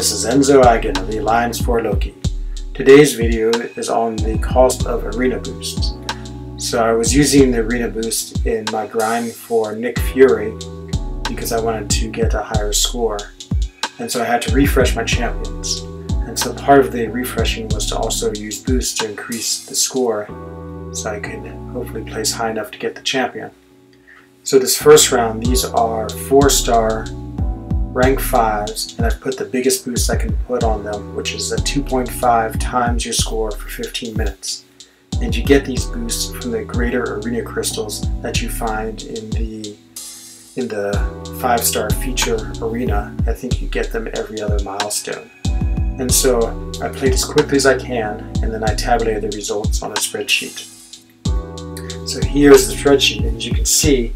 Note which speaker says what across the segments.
Speaker 1: This is Enzo Eigen of the Alliance for Loki. Today's video is on the cost of Arena Boosts. So I was using the Arena Boost in my grind for Nick Fury because I wanted to get a higher score. And so I had to refresh my champions. And so part of the refreshing was to also use boosts to increase the score so I could hopefully place high enough to get the champion. So this first round, these are 4-star rank 5s, and I've put the biggest boost I can put on them, which is a 2.5 times your score for 15 minutes. And you get these boosts from the greater arena crystals that you find in the 5-star feature arena. I think you get them every other milestone. And so I played as quickly as I can, and then I tabulated the results on a spreadsheet. So here's the spreadsheet, and as you can see,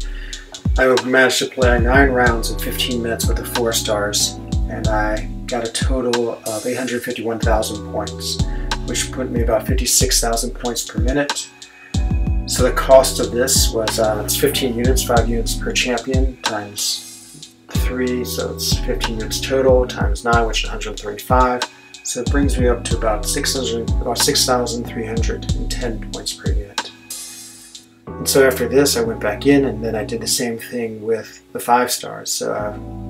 Speaker 1: I managed to play 9 rounds in 15 minutes with the 4 stars, and I got a total of 851,000 points, which put me about 56,000 points per minute. So the cost of this was it's 15 units, 5 units per champion, times 3, so it's 15 units total, times 9, which is 135. So it brings me up to about 6,310 points per unit. And so after this, I went back in, and then I did the same thing with the 5 stars. So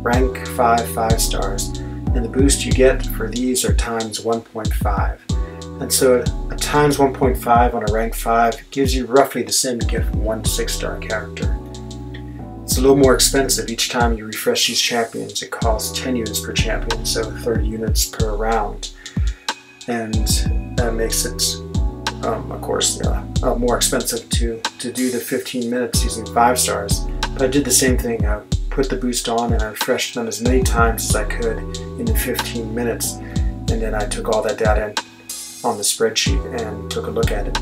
Speaker 1: rank 5 stars, and the boost you get for these are times 1.5. And so a times 1.5 on a rank 5 gives you roughly the same you get from one 6-star character. It's a little more expensive. Each time you refresh these champions, it costs 10 units per champion, so 30 units per round. And that makes it of course, more expensive to do the 15 minutes using 5 stars. But I did the same thing. I put the boost on and I refreshed them as many times as I could in the 15 minutes. And then I took all that data on the spreadsheet and took a look at it.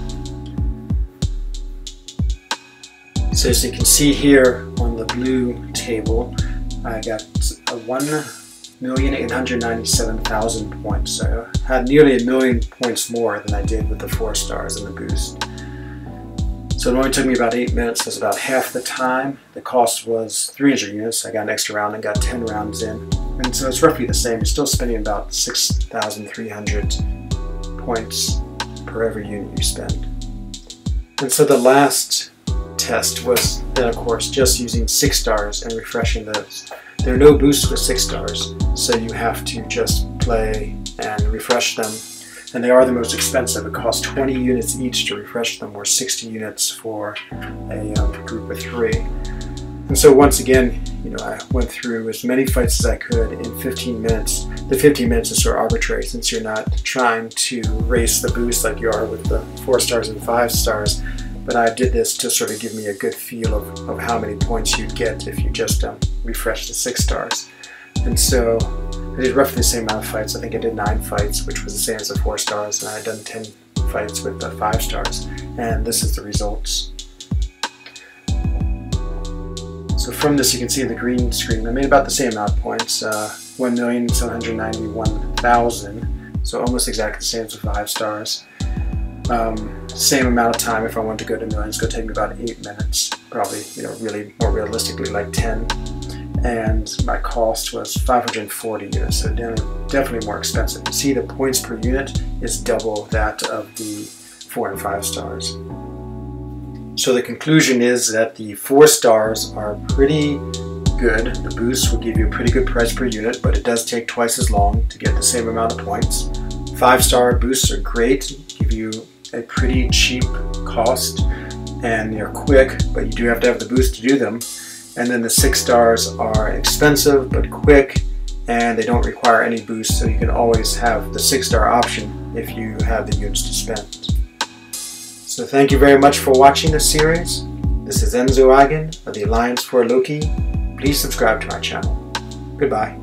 Speaker 1: So as you can see here on the blue table, I got a 1,897,000 points. So I had nearly 1 million points more than I did with the 4 stars and the boost. So it only took me about 8 minutes. That's about half the time. The cost was 300 units. I got an extra round and got 10 rounds in. And so it's roughly the same. You're still spending about 6,300 points per every unit you spend. And so the last test was then, of course, just using 6 stars and refreshing those. There are no boosts with 6 stars, so you have to just play and refresh them. And they are the most expensive. It costs 20 units each to refresh them, or 60 units for a group of 3. And so once again, I went through as many fights as I could in 15 minutes. The 15 minutes is sort of arbitrary since you're not trying to race the boost like you are with the 4 stars and 5 stars. But I did this to sort of give me a good feel of how many points you'd get if you just refresh the 6 stars. And so I did roughly the same amount of fights. I think I did 9 fights, which was the same as the 4 stars, and I had done 10 fights with the 5 stars. And this is the results. So from this you can see the green screen. I made about the same amount of points, 1,791,000, so almost exactly the same as the 5 stars. Same amount of time if I wanted to go to millions. It's going to take me about 8 minutes, probably, really more realistically like 10. And my cost was 540 units, so definitely more expensive. You see the points per unit is double that of the 4 and 5 stars. So the conclusion is that the 4 stars are pretty good. The boost will give you a pretty good price per unit, but it does take twice as long to get the same amount of points. 5-star boosts are great, give you a pretty cheap cost, and they're quick, but you do have to have the boost to do them. And then the 6 stars are expensive but quick, and they don't require any boost, so you can always have the 6-star option if you have the units to spend. So thank you very much for watching this series. This is Enzo Eigen of the Alliance for Loki. Please subscribe to my channel. Goodbye.